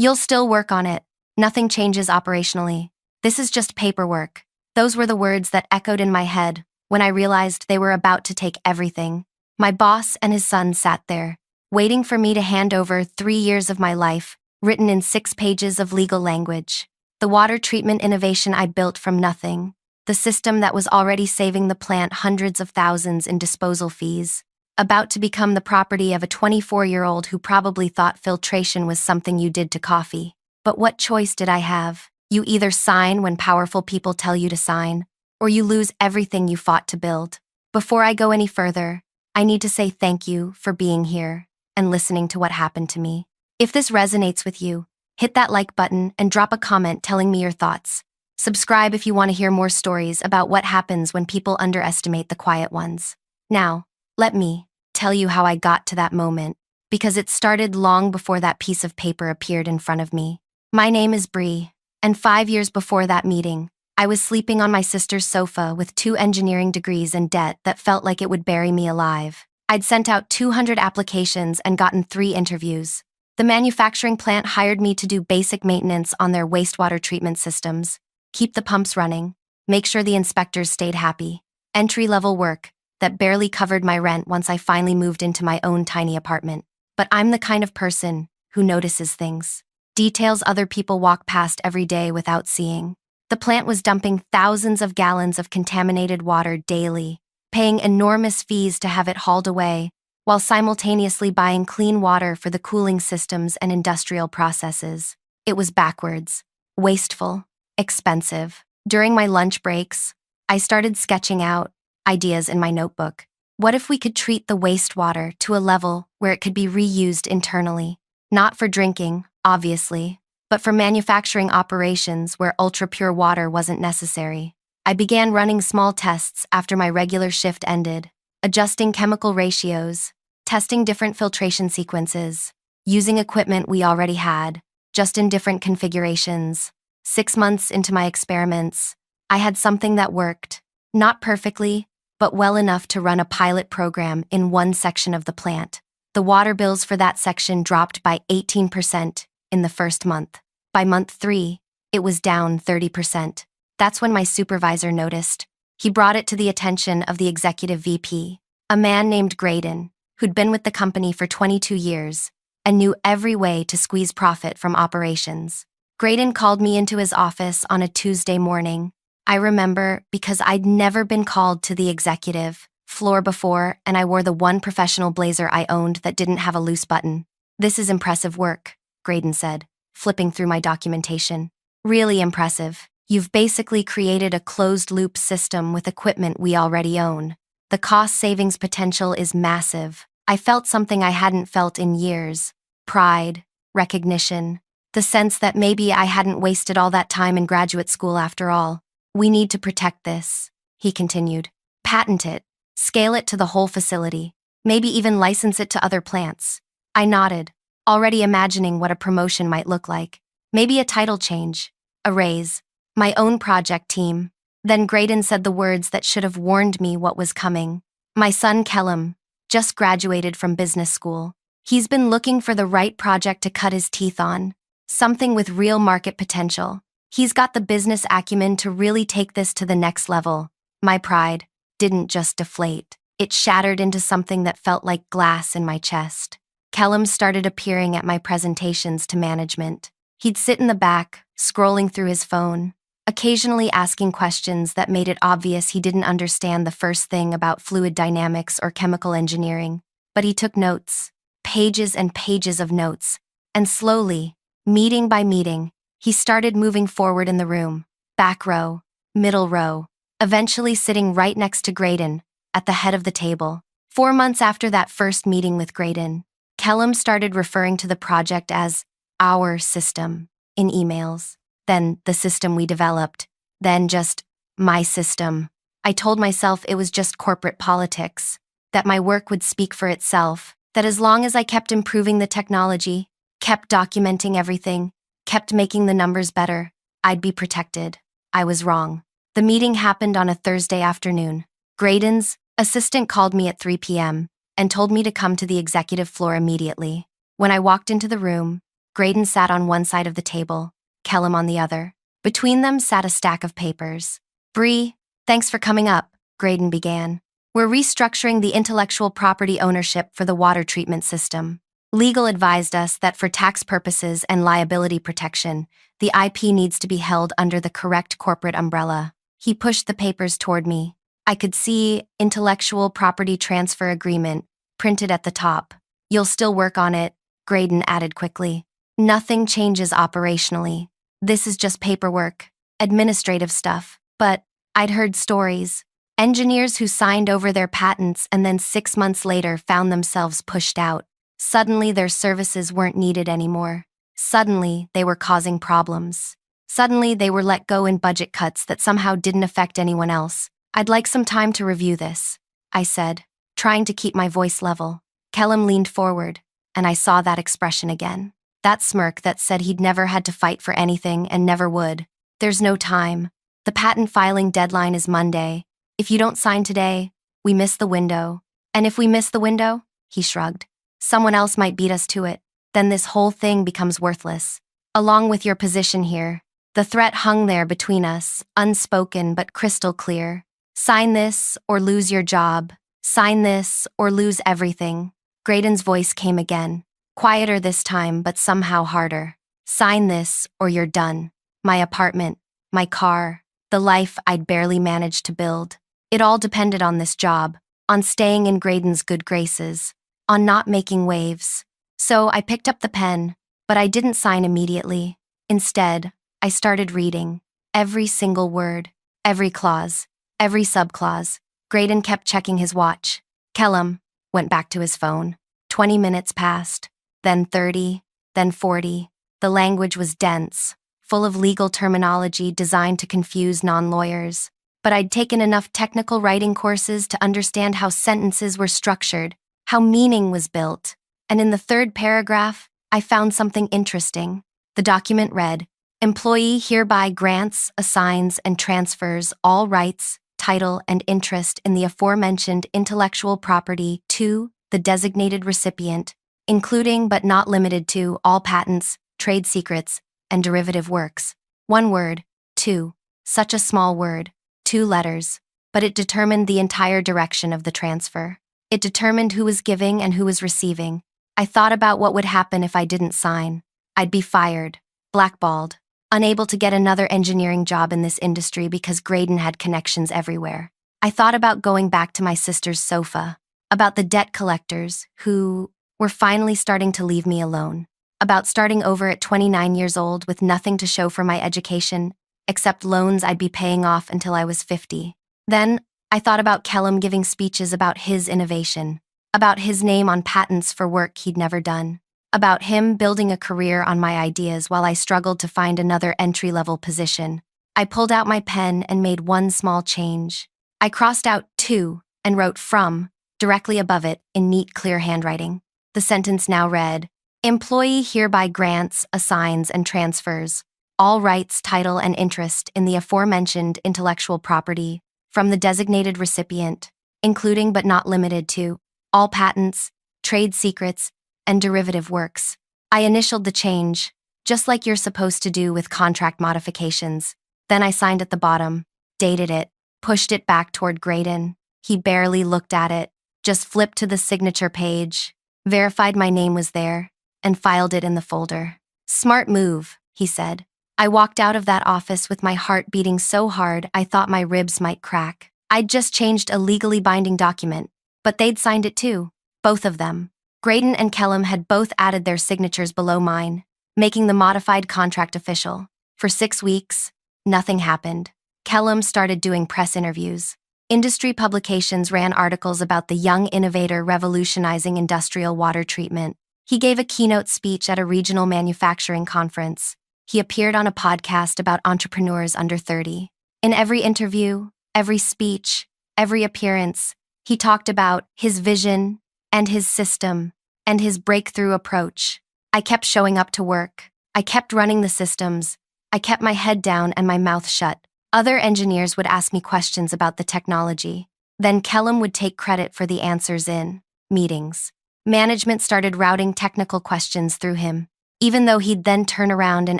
You'll still work on it. Nothing changes operationally. This is just paperwork. Those were the words that echoed in my head when I realized they were about to take everything. My boss and his son sat there, waiting for me to hand over 3 years of my life, written in 6 pages of legal language. The water treatment innovation I built from nothing. The system that was already saving the plant hundreds of thousands in disposal fees. About to become the property of a 24-year-old who probably thought filtration was something you did to coffee. But what choice did I have? You either sign when powerful people tell you to sign, or you lose everything you fought to build. Before I go any further, I need to say thank you for being here and listening to what happened to me. If this resonates with you, hit that like button and drop a comment telling me your thoughts. Subscribe if you want to hear more stories about what happens when people underestimate the quiet ones. Now, let me tell you how I got to that moment, because it started long before that piece of paper appeared in front of me. My name is Bree, and 5 years before that meeting, I was sleeping on my sister's sofa with 2 engineering degrees and debt that felt like it would bury me alive. I'd sent out 200 applications and gotten 3 interviews. The manufacturing plant hired me to do basic maintenance on their wastewater treatment systems, keep the pumps running, make sure the inspectors stayed happy. Entry-level work that barely covered my rent once I finally moved into my own tiny apartment. But I'm the kind of person who notices things. Details other people walk past every day without seeing. The plant was dumping thousands of gallons of contaminated water daily, paying enormous fees to have it hauled away, while simultaneously buying clean water for the cooling systems and industrial processes. It was backwards, wasteful, expensive. During my lunch breaks, I started sketching out ideas in my notebook. What if we could treat the wastewater to a level where it could be reused internally? Not for drinking, obviously, but for manufacturing operations where ultra-pure water wasn't necessary. I began running small tests after my regular shift ended, adjusting chemical ratios, testing different filtration sequences, using equipment we already had, just in different configurations. 6 months into my experiments, I had something that worked. Not perfectly, but well enough to run a pilot program in one section of the plant. The water bills for that section dropped by 18% in the first month. By month 3, it was down 30%. That's when my supervisor noticed. He brought it to the attention of the executive VP, a man named Graydon, who'd been with the company for 22 years and knew every way to squeeze profit from operations. Graydon called me into his office on a Tuesday morning. I remember because I'd never been called to the executive floor before, and I wore the one professional blazer I owned that didn't have a loose button. "This is impressive work," Graydon said, flipping through my documentation. "Really impressive. You've basically created a closed-loop system with equipment we already own. The cost savings potential is massive." I felt something I hadn't felt in years. Pride, recognition, the sense that maybe I hadn't wasted all that time in graduate school after all. "We need to protect this," he continued. "Patent it, scale it to the whole facility, maybe even license it to other plants." I nodded, already imagining what a promotion might look like. Maybe a title change, a raise, my own project team. Then Graydon said the words that should have warned me what was coming. "My son Kellum just graduated from business school. He's been looking for the right project to cut his teeth on, something with real market potential. He's got the business acumen to really take this to the next level." My pride didn't just deflate. It shattered into something that felt like glass in my chest. Kellum started appearing at my presentations to management. He'd sit in the back, scrolling through his phone, occasionally asking questions that made it obvious he didn't understand the first thing about fluid dynamics or chemical engineering. But he took notes, pages and pages of notes, and slowly, meeting by meeting, he started moving forward in the room, back row, middle row, eventually sitting right next to Graydon, at the head of the table. 4 months after that first meeting with Graydon, Kellum started referring to the project as our system in emails, then the system we developed, then just my system. I told myself it was just corporate politics, that my work would speak for itself, that as long as I kept improving the technology, kept documenting everything, kept making the numbers better, I'd be protected. I was wrong. The meeting happened on a Thursday afternoon. Graydon's assistant called me at 3 p.m. and told me to come to the executive floor immediately. When I walked into the room, Graydon sat on one side of the table, Kellum on the other. Between them sat a stack of papers. "Bree, thanks for coming up," Graydon began. "We're restructuring the intellectual property ownership for the water treatment system. Legal advised us that for tax purposes and liability protection, the IP needs to be held under the correct corporate umbrella." He pushed the papers toward me. I could see Intellectual Property Transfer Agreement printed at the top. "You'll still work on it," Graydon added quickly. "Nothing changes operationally. This is just paperwork, administrative stuff." But I'd heard stories. Engineers who signed over their patents and then 6 months later found themselves pushed out. Suddenly their services weren't needed anymore. Suddenly they were causing problems. Suddenly they were let go in budget cuts that somehow didn't affect anyone else. "I'd like some time to review this," I said, trying to keep my voice level. Kellum leaned forward, and I saw that expression again. That smirk that said he'd never had to fight for anything and never would. "There's no time. The patent filing deadline is Monday. If you don't sign today, we miss the window. And if we miss the window," he shrugged, "someone else might beat us to it. Then this whole thing becomes worthless. Along with your position here." The threat hung there between us, unspoken but crystal clear. "Sign this or lose your job. Sign this or lose everything." Graydon's voice came again, quieter this time but somehow harder. "Sign this or you're done. My apartment, my car, the life I'd barely managed to build. It all depended on this job, on staying in Graydon's good graces, on not making waves." So I picked up the pen, but I didn't sign immediately. Instead, I started reading. Every single word, every clause, every subclause. Graydon kept checking his watch. Kellum went back to his phone. 20 minutes passed, then 30, then 40. The language was dense, full of legal terminology designed to confuse non-lawyers. But I'd taken enough technical writing courses to understand how sentences were structured, how meaning was built. And in the third paragraph, I found something interesting. The document read, "Employee hereby grants, assigns, and transfers all rights, title, and interest in the aforementioned intellectual property to the designated recipient, including but not limited to all patents, trade secrets, and derivative works." One word, two. Such a small word, 2 letters, but it determined the entire direction of the transfer. It determined who was giving and who was receiving. I thought about what would happen if I didn't sign. I'd be fired, blackballed, unable to get another engineering job in this industry because Graydon had connections everywhere. I thought about going back to my sister's sofa, about the debt collectors who were finally starting to leave me alone, about starting over at 29 years old with nothing to show for my education, except loans I'd be paying off until I was 50. Then, I thought about Kellum giving speeches about his innovation, about his name on patents for work he'd never done, about him building a career on my ideas while I struggled to find another entry-level position. I pulled out my pen and made one small change. I crossed out "to" and wrote "from" directly above it in neat, clear handwriting. The sentence now read, "Employee hereby grants, assigns, and transfers all rights, title, and interest in the aforementioned intellectual property from the designated recipient, including but not limited to all patents, trade secrets, and derivative works." I initialed the change, just like you're supposed to do with contract modifications. Then I signed at the bottom, dated it, pushed it back toward Graydon. He barely looked at it, just flipped to the signature page, verified my name was there, and filed it in the folder. "Smart move," he said. I walked out of that office with my heart beating so hard I thought my ribs might crack. I'd just changed a legally binding document, but they'd signed it too, both of them. Graydon and Kellum had both added their signatures below mine, making the modified contract official. For 6 weeks, nothing happened. Kellum started doing press interviews. Industry publications ran articles about the young innovator revolutionizing industrial water treatment. He gave a keynote speech at a regional manufacturing conference. He appeared on a podcast about entrepreneurs under 30. In every interview, every speech, every appearance, he talked about his vision and his system and his breakthrough approach. I kept showing up to work. I kept running the systems. I kept my head down and my mouth shut. Other engineers would ask me questions about the technology. Then Kellum would take credit for the answers in meetings. Management started routing technical questions through him. even though he'd then turn around and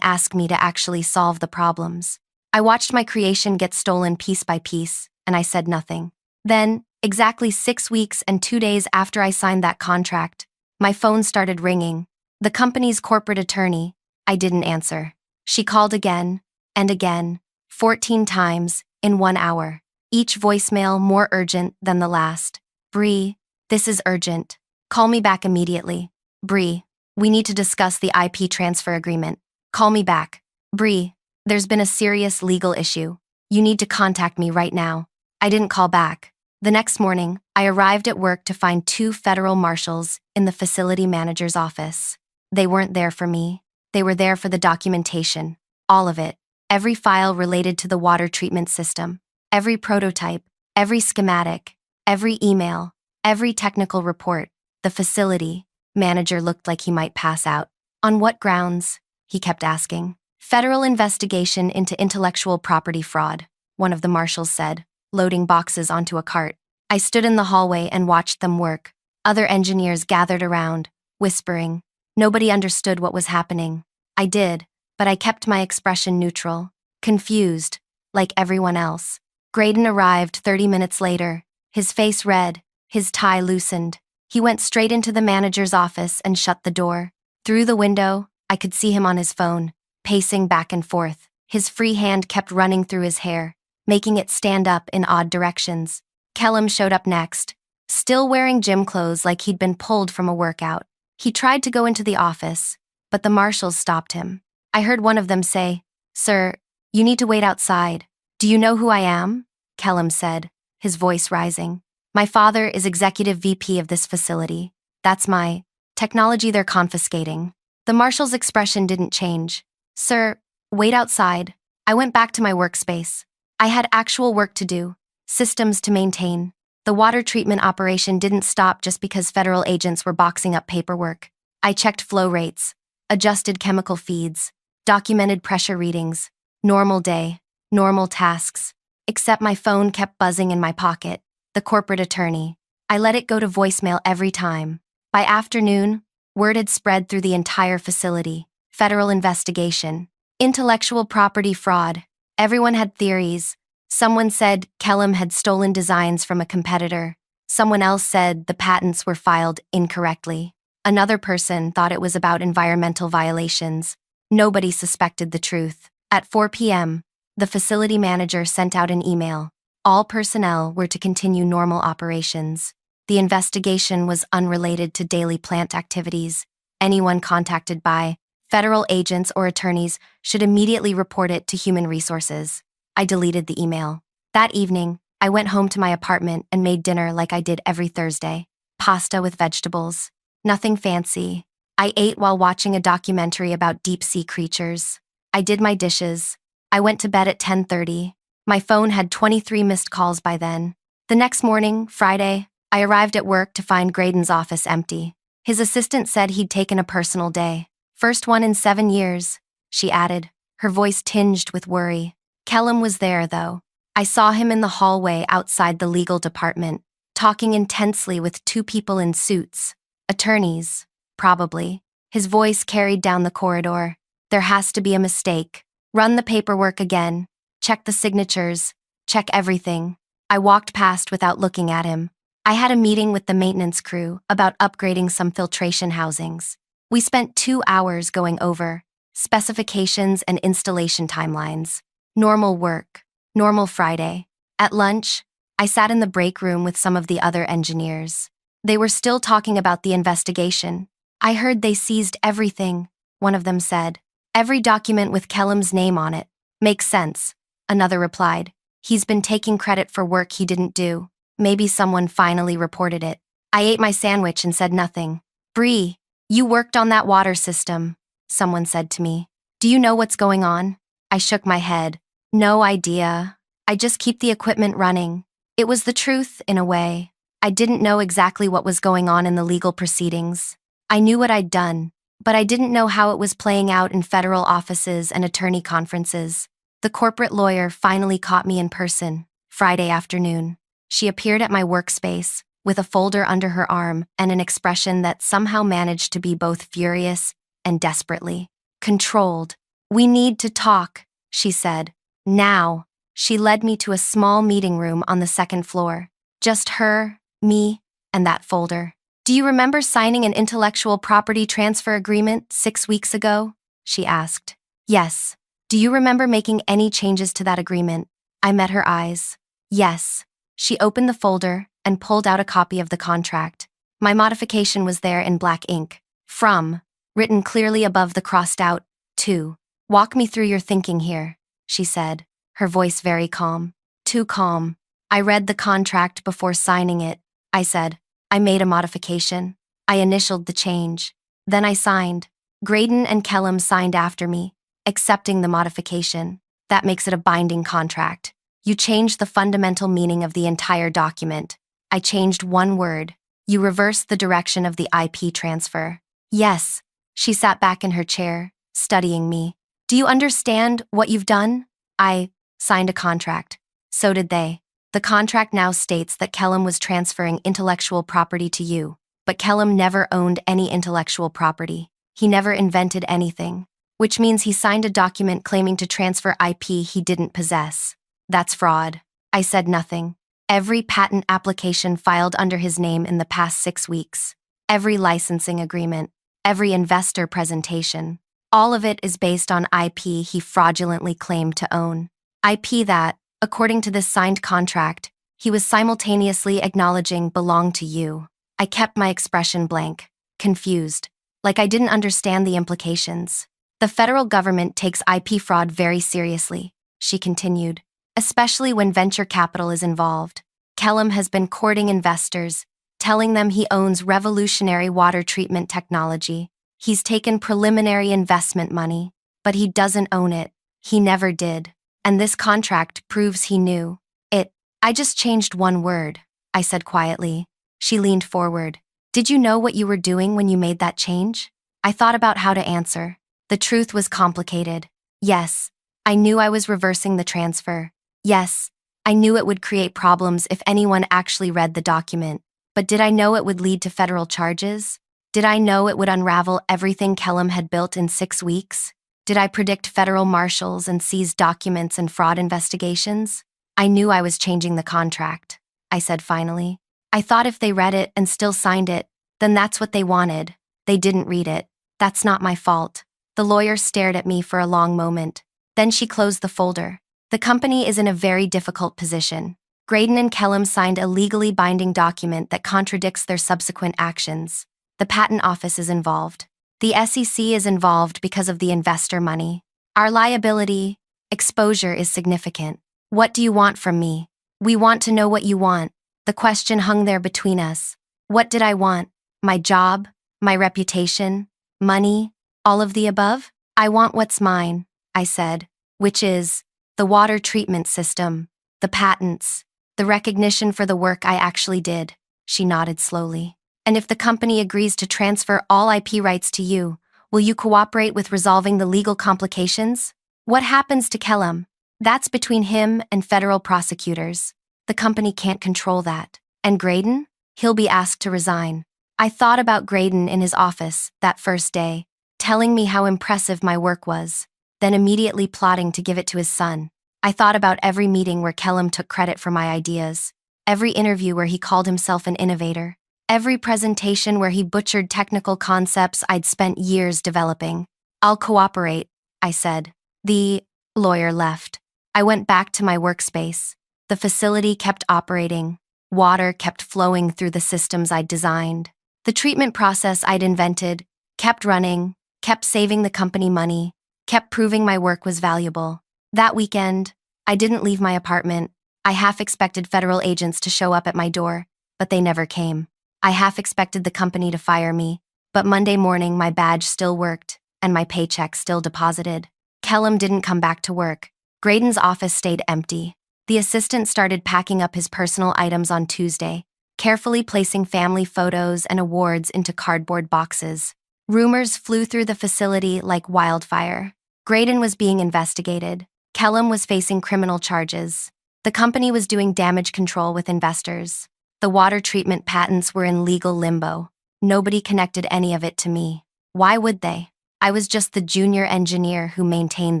ask me to actually solve the problems. I watched my creation get stolen piece by piece, and I said nothing. Then, exactly 6 weeks and 2 days after I signed that contract, my phone started ringing. The company's corporate attorney. I didn't answer. She called again and again, 14 times in 1 hour. Each voicemail more urgent than the last. Bree, this is urgent. Call me back immediately. Bree, we need to discuss the IP transfer agreement. Call me back. Bree, there's been a serious legal issue. You need to contact me right now. I didn't call back. The next morning, I arrived at work to find 2 federal marshals in the facility manager's office. They weren't there for me. They were there for the documentation. All of it. Every file related to the water treatment system. Every prototype. Every schematic. Every email. Every technical report. The facility manager looked like he might pass out. On what grounds? He kept asking. Federal investigation into intellectual property fraud, one of the marshals said, loading boxes onto a cart. I stood in the hallway and watched them work. Other engineers gathered around, whispering. Nobody understood what was happening. I did, but I kept my expression neutral, confused, like everyone else. Graydon arrived 30 minutes later, his face red, his tie loosened. He went straight into the manager's office and shut the door. Through the window, I could see him on his phone, pacing back and forth. His free hand kept running through his hair, making it stand up in odd directions. Kellum showed up next, still wearing gym clothes like he'd been pulled from a workout. He tried to go into the office, but the marshals stopped him. I heard one of them say, "Sir, you need to wait outside." "Do you know who I am?" Kellum said, his voice rising. "My father is executive VP of this facility. That's my technology they're confiscating." The marshal's expression didn't change. "Sir, wait outside." I went back to my workspace. I had actual work to do, systems to maintain. The water treatment operation didn't stop just because federal agents were boxing up paperwork. I checked flow rates, adjusted chemical feeds, documented pressure readings. Normal day, normal tasks. Except my phone kept buzzing in my pocket. The corporate attorney. I let it go to voicemail every time. By afternoon, word had spread through the entire facility. Federal investigation. Intellectual property fraud. Everyone had theories. Someone said Kellum had stolen designs from a competitor. Someone else said the patents were filed incorrectly. Another person thought it was about environmental violations. Nobody suspected the truth. At 4 p.m., the facility manager sent out an email. All personnel were to continue normal operations. The investigation was unrelated to daily plant activities. Anyone contacted by federal agents or attorneys should immediately report it to Human Resources. I deleted the email. That evening, I went home to my apartment and made dinner like I did every Thursday. Pasta with vegetables. Nothing fancy. I ate while watching a documentary about deep-sea creatures. I did my dishes. I went to bed at 10:30. My phone had 23 missed calls by then. The next morning, Friday, I arrived at work to find Graydon's office empty. His assistant said he'd taken a personal day. "First one in 7 years," she added, her voice tinged with worry. Kellum was there, though. I saw him in the hallway outside the legal department, talking intensely with 2 people in suits. Attorneys, probably. His voice carried down the corridor. "There has to be a mistake. Run the paperwork again. Check the signatures. Check everything." I walked past without looking at him. I had a meeting with the maintenance crew about upgrading some filtration housings. We spent 2 hours going over specifications and installation timelines. Normal work. Normal Friday. At lunch, I sat in the break room with some of the other engineers. They were still talking about the investigation. "I heard they seized everything," one of them said. "Every document with Kellum's name on it." "Makes sense," another replied. "He's been taking credit for work he didn't do. Maybe someone finally reported it." I ate my sandwich and said nothing. "Bree, you worked on that water system," someone said to me. "Do you know what's going on?" I shook my head. "No idea. I just keep the equipment running." It was the truth, in a way. I didn't know exactly what was going on in the legal proceedings. I knew what I'd done, but I didn't know how it was playing out in federal offices and attorney conferences. The corporate lawyer finally caught me in person, Friday afternoon. She appeared at my workspace, with a folder under her arm and an expression that somehow managed to be both furious and desperately. Controlled. "We need to talk," she said. "Now." She led me to a small meeting room on the second floor. Just her, me, and that folder. "Do you remember signing an intellectual property transfer agreement 6 weeks ago?" she asked. "Yes." "Do you remember making any changes to that agreement?" I met her eyes. "Yes." She opened the folder and pulled out a copy of the contract. My modification was there in black ink. "From," written clearly above the crossed out, "to." "Walk me through your thinking here," she said, her voice very calm. Too calm. "I read the contract before signing it," I said. "I made a modification. I initialed the change. Then I signed. Graydon and Kellum signed after me, accepting the modification. That makes it a binding contract. You changed the fundamental meaning of the entire document. I changed one word. You reversed the direction of the IP transfer." "Yes." She sat back in her chair, studying me. "Do you understand what you've done?" I signed a contract. So did they. The contract now states that Kellum was transferring intellectual property to you, but Kellum never owned any intellectual property. He never invented anything, which means he signed a document claiming to transfer IP he didn't possess. That's fraud. I said nothing. Every patent application filed under his name in the past 6 weeks, every licensing agreement, every investor presentation, all of it is based on IP he fraudulently claimed to own. IP that, according to this signed contract, he was simultaneously acknowledging belonged to you. I kept my expression blank, confused, like I didn't understand the implications. "The federal government takes IP fraud very seriously," she continued, "especially when venture capital is involved. Kellum has been courting investors, telling them he owns revolutionary water treatment technology. He's taken preliminary investment money, but he doesn't own it. He never did. And this contract proves he knew it." "I just changed one word," I said quietly. She leaned forward. "Did you know what you were doing when you made that change?" I thought about how to answer. The truth was complicated. Yes, I knew I was reversing the transfer. Yes, I knew it would create problems if anyone actually read the document. But did I know it would lead to federal charges? Did I know it would unravel everything Kellum had built in 6 weeks? Did I predict federal marshals and seize documents and fraud investigations? "I knew I was changing the contract," I said finally. "I thought if they read it and still signed it, then that's what they wanted. They didn't read it. That's not my fault." The lawyer stared at me for a long moment. Then she closed the folder. "The company is in a very difficult position. Graydon and Kellum signed a legally binding document that contradicts their subsequent actions. The patent office is involved. The SEC is involved because of the investor money. Our liability, exposure is significant. What do you want from me?" "We want to know what you want." The question hung there between us. What did I want? My job? My reputation? Money? All of the above? "I want what's mine," I said, "which is the water treatment system, the patents, the recognition for the work I actually did." She nodded slowly. "And if the company agrees to transfer all IP rights to you, will you cooperate with resolving the legal complications?" "What happens to Kellum? That's between him and federal prosecutors. The company can't control that. And Graydon? He'll be asked to resign." I thought about Graydon in his office that first day, telling me how impressive my work was, then immediately plotting to give it to his son. I thought about every meeting where Kellum took credit for my ideas, every interview where he called himself an innovator, every presentation where he butchered technical concepts I'd spent years developing. "I'll cooperate," I said. The lawyer left. I went back to my workspace. The facility kept operating. Water kept flowing through the systems I'd designed. The treatment process I'd invented kept running, kept saving the company money, kept proving my work was valuable. That weekend, I didn't leave my apartment. I half expected federal agents to show up at my door, but they never came. I half expected the company to fire me, but Monday morning my badge still worked, and my paycheck still deposited. Kellum didn't come back to work. Graydon's office stayed empty. The assistant started packing up his personal items on Tuesday, carefully placing family photos and awards into cardboard boxes. Rumors flew through the facility like wildfire. Graydon was being investigated. Kellum was facing criminal charges. The company was doing damage control with investors. The water treatment patents were in legal limbo. Nobody connected any of it to me. Why would they? I was just the junior engineer who maintained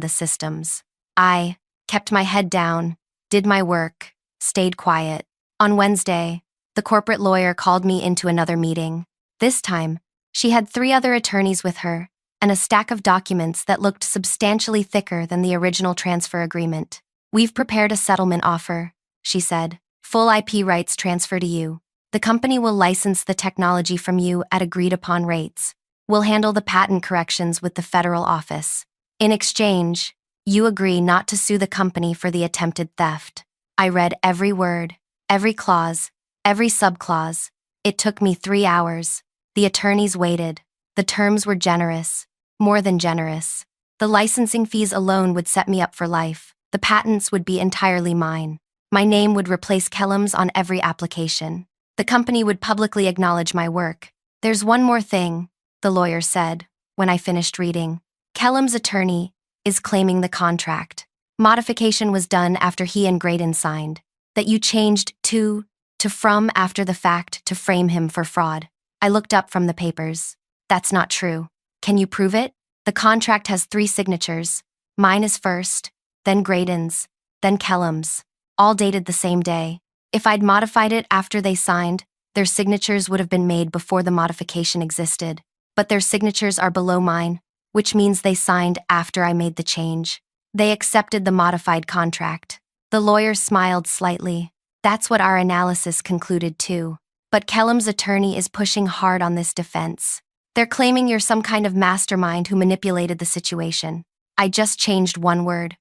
the systems. I kept my head down, did my work, stayed quiet. On Wednesday, the corporate lawyer called me into another meeting. This time, she had 3 other attorneys with her and a stack of documents that looked substantially thicker than the original transfer agreement. "We've prepared a settlement offer," she said. "Full IP rights transfer to you. The company will license the technology from you at agreed-upon rates. We'll handle the patent corrections with the federal office. In exchange, you agree not to sue the company for the attempted theft." I read every word, every clause, every subclause. It took me 3 hours. The attorneys waited. The terms were generous, more than generous. The licensing fees alone would set me up for life. The patents would be entirely mine. My name would replace Kellam's on every application. The company would publicly acknowledge my work. "There's one more thing," the lawyer said, when I finished reading. "Kellam's attorney is claiming the contract. Modification was done after he and Graydon signed. That you changed to from after the fact to frame him for fraud." I looked up from the papers. "That's not true. Can you prove it?" "The contract has 3 signatures. Mine is first, then Graydon's, then Kellam's, all dated the same day. If I'd modified it after they signed, their signatures would have been made before the modification existed. But their signatures are below mine, which means they signed after I made the change. They accepted the modified contract." The lawyer smiled slightly. "That's what our analysis concluded too. But Kellam's attorney is pushing hard on this defense. They're claiming you're some kind of mastermind who manipulated the situation. I just changed one word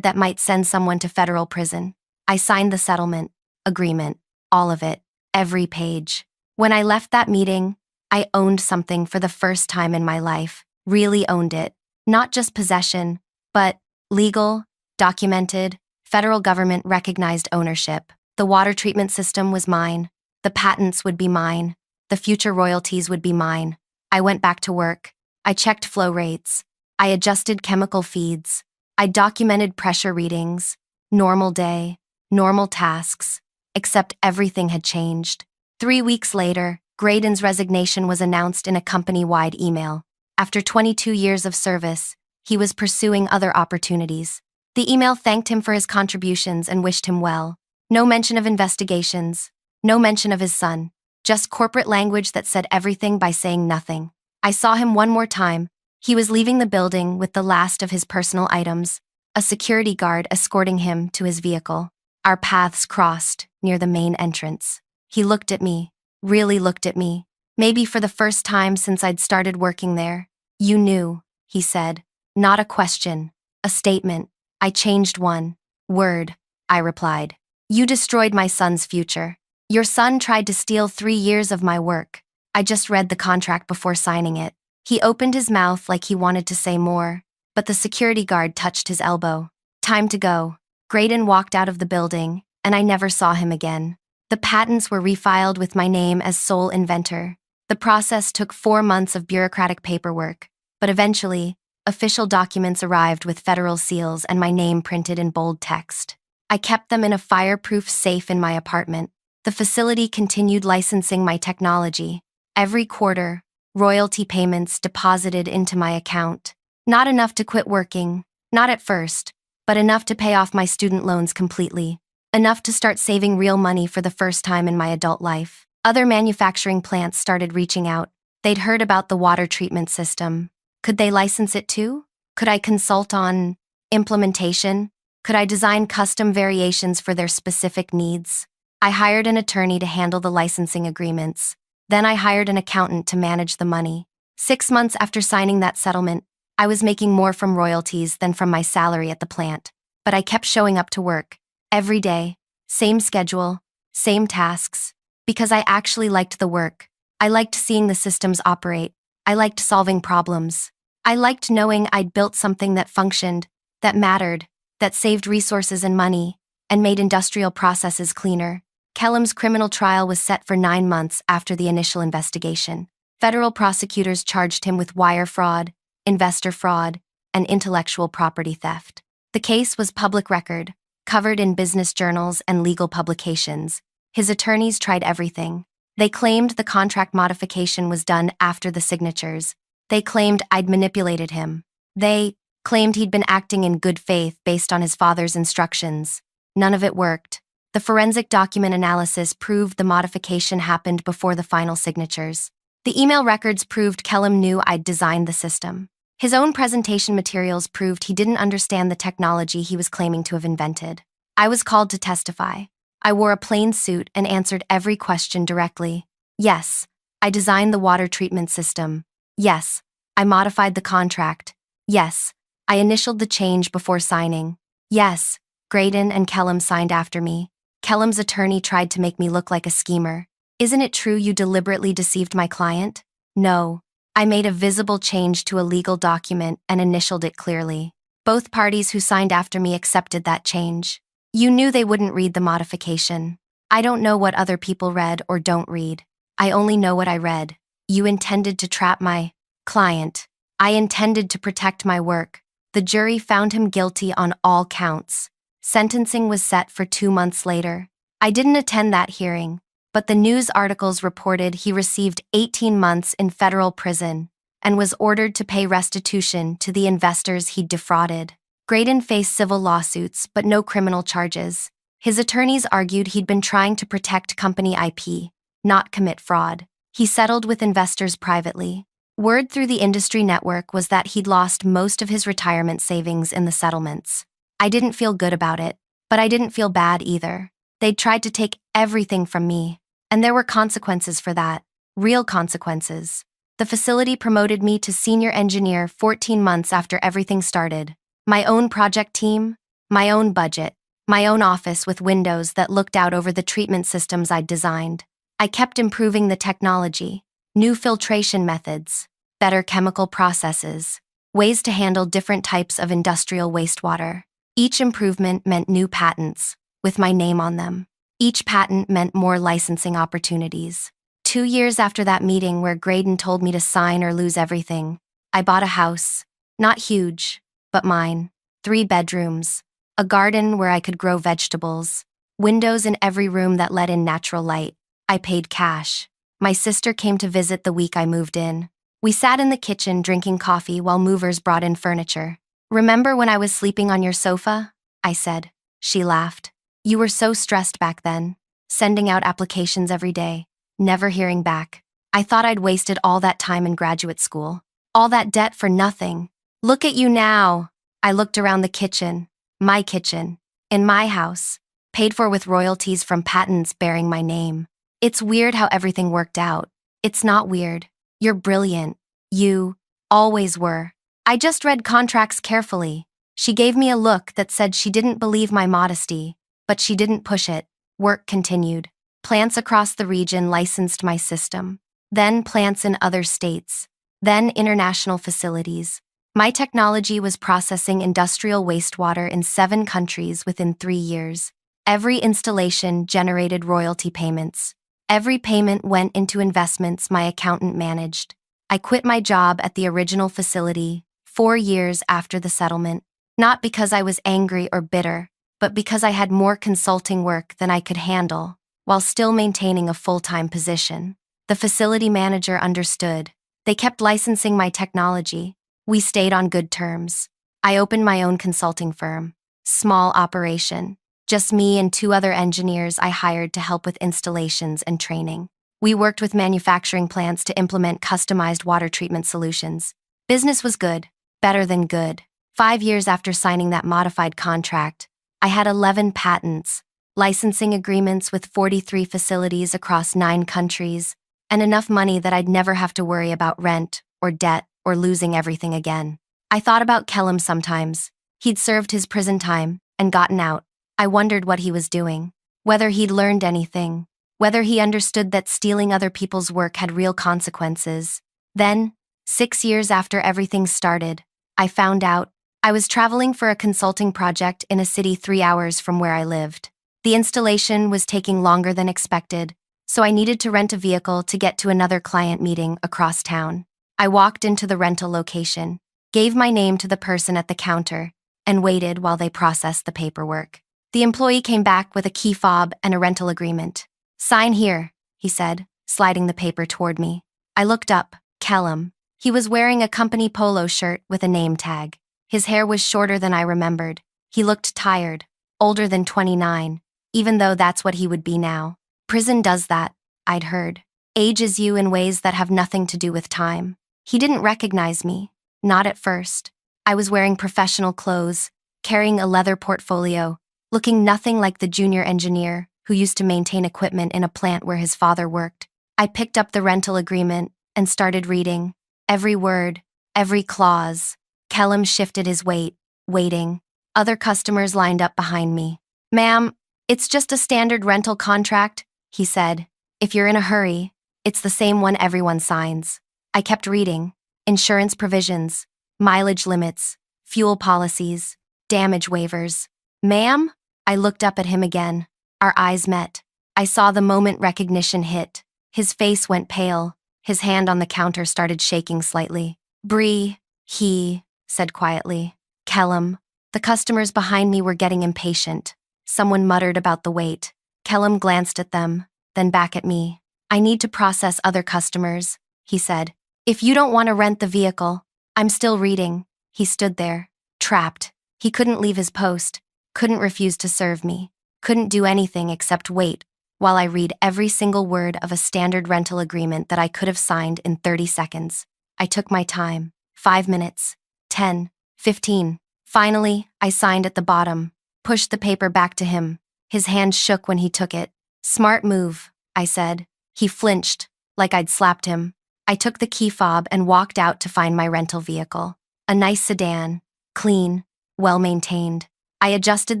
that might send someone to federal prison. I signed the settlement agreement, all of it, every page. When I left that meeting, I owned something for the first time in my life, really owned it. Not just possession, but legal, documented, federal government recognized ownership. The water treatment system was mine. The patents would be mine. The future royalties would be mine. I went back to work. I checked flow rates. I adjusted chemical feeds. I documented pressure readings. Normal day, normal tasks, except everything had changed. 3 weeks later, Graydon's resignation was announced in a company-wide email. After 22 years of service, he was pursuing other opportunities. The email thanked him for his contributions and wished him well. No mention of investigations. No mention of his son. Just corporate language that said everything by saying nothing. I saw him one more time. He was leaving the building with the last of his personal items, a security guard escorting him to his vehicle. Our paths crossed near the main entrance. He looked at me, really looked at me, maybe for the first time since I'd started working there. "You knew," he said. Not a question, a statement. "I changed one word," I replied. "You destroyed my son's future. Your son tried to steal 3 years of my work. I just read the contract before signing it." He opened his mouth like he wanted to say more, but the security guard touched his elbow. "Time to go." Graydon walked out of the building, and I never saw him again. The patents were refiled with my name as sole inventor. The process took 4 months of bureaucratic paperwork, but eventually, official documents arrived with federal seals and my name printed in bold text. I kept them in a fireproof safe in my apartment. The facility continued licensing my technology. Every quarter, royalty payments deposited into my account. Not enough to quit working, not at first, but enough to pay off my student loans completely. Enough to start saving real money for the first time in my adult life. Other manufacturing plants started reaching out. They'd heard about the water treatment system. Could they license it too? Could I consult on implementation? Could I design custom variations for their specific needs? I hired an attorney to handle the licensing agreements. Then I hired an accountant to manage the money. 6 months after signing that settlement, I was making more from royalties than from my salary at the plant. But I kept showing up to work. Every day, same schedule, same tasks, because I actually liked the work. I liked seeing the systems operate. I liked solving problems. I liked knowing I'd built something that functioned, that mattered, that saved resources and money, and made industrial processes cleaner. Kellam's criminal trial was set for 9 months after the initial investigation. Federal prosecutors charged him with wire fraud, investor fraud, and intellectual property theft. The case was public record, covered in business journals and legal publications. His attorneys tried everything. They claimed the contract modification was done after the signatures. They claimed I'd manipulated him. They claimed he'd been acting in good faith based on his father's instructions. None of it worked. The forensic document analysis proved the modification happened before the final signatures. The email records proved Kellum knew I'd designed the system. His own presentation materials proved he didn't understand the technology he was claiming to have invented. I was called to testify. I wore a plain suit and answered every question directly. Yes, I designed the water treatment system. Yes, I modified the contract. Yes, I initialed the change before signing. Yes, Graydon and Kellum signed after me. Kellum's attorney tried to make me look like a schemer. Isn't it true you deliberately deceived my client? No. I made a visible change to a legal document and initialed it clearly. Both parties who signed after me accepted that change. You knew they wouldn't read the modification. I don't know what other people read or don't read. I only know what I read. You intended to trap my client. I intended to protect my work. The jury found him guilty on all counts. Sentencing was set for 2 months later. I didn't attend that hearing, but the news articles reported he received 18 months in federal prison and was ordered to pay restitution to the investors he'd defrauded. Graydon faced civil lawsuits, but no criminal charges. His attorneys argued he'd been trying to protect company IP, not commit fraud. He settled with investors privately. Word through the industry network was that he'd lost most of his retirement savings in the settlements. I didn't feel good about it, but I didn't feel bad either. They'd tried to take everything from me, and there were consequences for that. Real consequences. The facility promoted me to senior engineer 14 months after everything started. My own project team, my own budget, my own office with windows that looked out over the treatment systems I'd designed. I kept improving the technology, new filtration methods, better chemical processes, ways to handle different types of industrial wastewater. Each improvement meant new patents, with my name on them. Each patent meant more licensing opportunities. 2 years after that meeting where Graydon told me to sign or lose everything, I bought a house. Not huge, but mine. 3 bedrooms, a garden where I could grow vegetables, windows in every room that let in natural light. I paid cash. My sister came to visit the week I moved in. We sat in the kitchen drinking coffee while movers brought in furniture. Remember when I was sleeping on your sofa? I said. She laughed. You were so stressed back then, sending out applications every day, never hearing back. I thought I'd wasted all that time in graduate school. All that debt for nothing. Look at you now. I looked around the kitchen, my kitchen, in my house, paid for with royalties from patents bearing my name. It's weird how everything worked out. It's not weird. You're brilliant. You always were. I just read contracts carefully. She gave me a look that said she didn't believe my modesty, but she didn't push it. Work continued. Plants across the region licensed my system. Then plants in other states. Then international facilities. My technology was processing industrial wastewater in 7 countries within 3 years. Every installation generated royalty payments. Every payment went into investments my accountant managed. I quit my job at the original facility 4 years after the settlement, not because I was angry or bitter, but because I had more consulting work than I could handle, while still maintaining a full-time position. The facility manager understood. They kept licensing my technology. We stayed on good terms. I opened my own consulting firm. Small operation. Just me and 2 other engineers I hired to help with installations and training. We worked with manufacturing plants to implement customized water treatment solutions. Business was good. Better than good. 5 years after signing that modified contract, I had 11 patents, licensing agreements with 43 facilities across 9 countries, and enough money that I'd never have to worry about rent or debt or losing everything again. I thought about Kellum sometimes. He'd served his prison time and gotten out. I wondered what he was doing, whether he'd learned anything, whether he understood that stealing other people's work had real consequences. Then, 6 years after everything started, I found out. I was traveling for a consulting project in a city 3 hours from where I lived. The installation was taking longer than expected, so I needed to rent a vehicle to get to another client meeting across town. I walked into the rental location, gave my name to the person at the counter, and waited while they processed the paperwork. The employee came back with a key fob and a rental agreement. "Sign here," he said, sliding the paper toward me. I looked up. Kellum. He was wearing a company polo shirt with a name tag. His hair was shorter than I remembered. He looked tired, older than 29, even though that's what he would be now. Prison does that, I'd heard. Ages you in ways that have nothing to do with time. He didn't recognize me. Not at first. I was wearing professional clothes, carrying a leather portfolio, looking nothing like the junior engineer who used to maintain equipment in a plant where his father worked. I picked up the rental agreement and started reading. Every word, every clause. Kellum shifted his weight, waiting. Other customers lined up behind me. "Ma'am, it's just a standard rental contract," he said. "If you're in a hurry, it's the same one everyone signs." I kept reading. Insurance provisions, mileage limits, fuel policies, damage waivers. "Ma'am?" I looked up at him again. Our eyes met. I saw the moment recognition hit. His face went pale. His hand on the counter started shaking slightly. "Bree," he said quietly. "Kellum." The customers behind me were getting impatient. Someone muttered about the wait. Kellum glanced at them, then back at me. "I need to process other customers," he said. "If you don't want to rent the vehicle." I'm still reading. He stood there, trapped. He couldn't leave his post, couldn't refuse to serve me, couldn't do anything except wait while I read every single word of a standard rental agreement that I could have signed in 30 seconds. I took my time. 5 minutes. 10. 15. Finally, I signed at the bottom, pushed the paper back to him. His hand shook when he took it. "Smart move," I said. He flinched, like I'd slapped him. I took the key fob and walked out to find my rental vehicle. A nice sedan, clean, well-maintained. I adjusted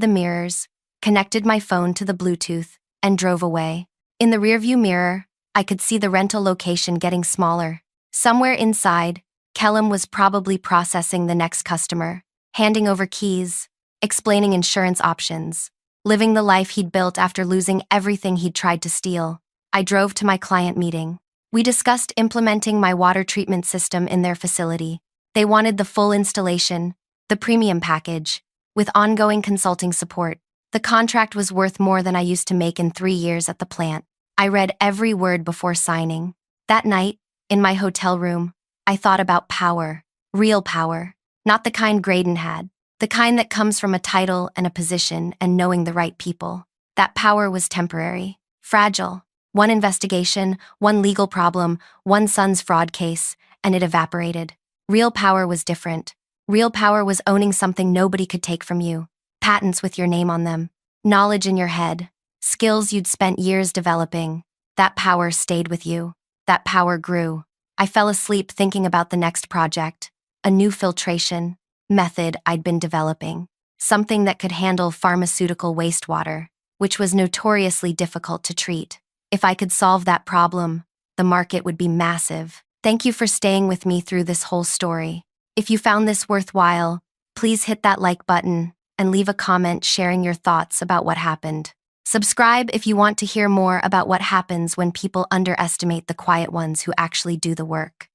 the mirrors, connected my phone to the Bluetooth, and drove away. In the rearview mirror, I could see the rental location getting smaller. Somewhere inside, Kellum was probably processing the next customer, handing over keys, explaining insurance options, living the life he'd built after losing everything he'd tried to steal. I drove to my client meeting. We discussed implementing my water treatment system in their facility. They wanted the full installation, the premium package, with ongoing consulting support. The contract was worth more than I used to make in 3 years at the plant. I read every word before signing. That night, in my hotel room, I thought about power, real power, not the kind Graydon had, the kind that comes from a title and a position and knowing the right people. That power was temporary, fragile. One investigation, one legal problem, one son's fraud case, and it evaporated. Real power was different. Real power was owning something nobody could take from you. Patents with your name on them. Knowledge in your head. Skills you'd spent years developing. That power stayed with you. That power grew. I fell asleep thinking about the next project. A new filtration method I'd been developing. Something that could handle pharmaceutical wastewater, which was notoriously difficult to treat. If I could solve that problem, the market would be massive. Thank you for staying with me through this whole story. If you found this worthwhile, please hit that like button and leave a comment sharing your thoughts about what happened. Subscribe if you want to hear more about what happens when people underestimate the quiet ones who actually do the work.